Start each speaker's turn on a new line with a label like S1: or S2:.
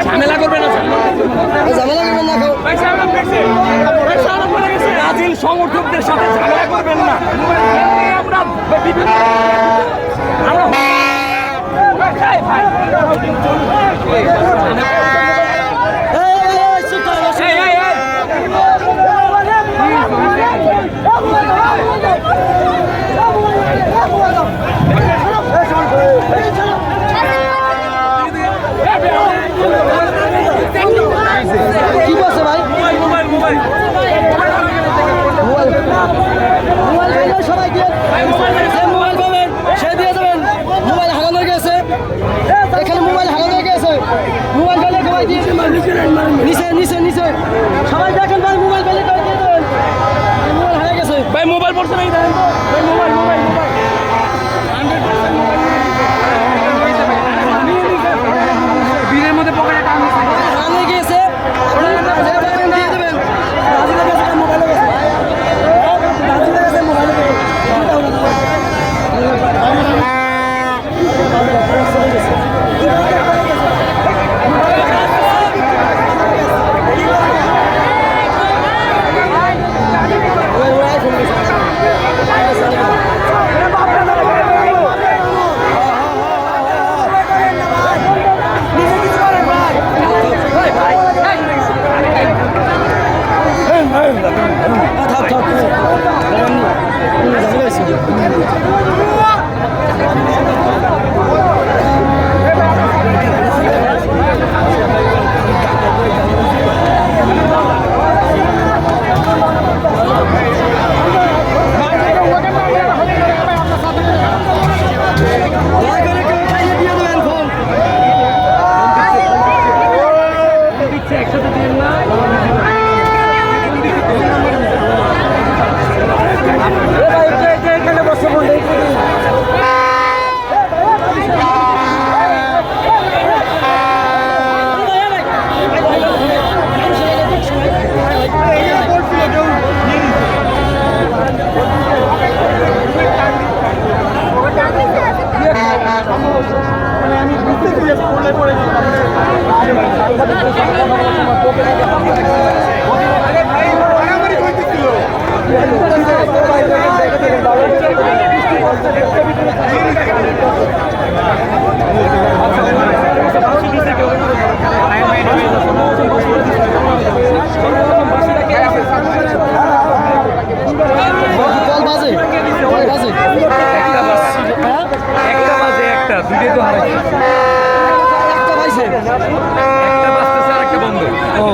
S1: ঝামেলা করবেন না, ঝামেলা করবেন না। ব্রাজিল সমর্থকদের সাথে ঝামেলা করবেন না। আমরা কি বলছে ভাই? মোবাইল সবাই দিয়ে মোবাইল পাবেন, সে দিয়ে যাবেন। মোবাইল হারানো গেছে, এখানে মোবাইল হারানো গেছে। মোবাইল পেলে সবাই দিয়ে নিচে নিচে নিচে সবাই দেখেন ভাই, মোবাইল পেলে সবাই দিয়ে দেবেন। মোবাইল হারা গেছে ভাই, মোবাইল পড়ছে নাই দেখেন তো ভাই, মোবাইল মোবাইল মোবাইল 100% মোবাইল বীরের মধ্যে পকেটে টান হারানো গেছে। দিয়ে দেবেন ব্রাজিলের কাছে মোবাইল গেছে, ব্রাজিলের কাছে মোবাইল গেছে। দুইটাই তো হারাইছে, একটা পাইছে, একটা বাঁচতেছে আর একটা বন্ধ। ও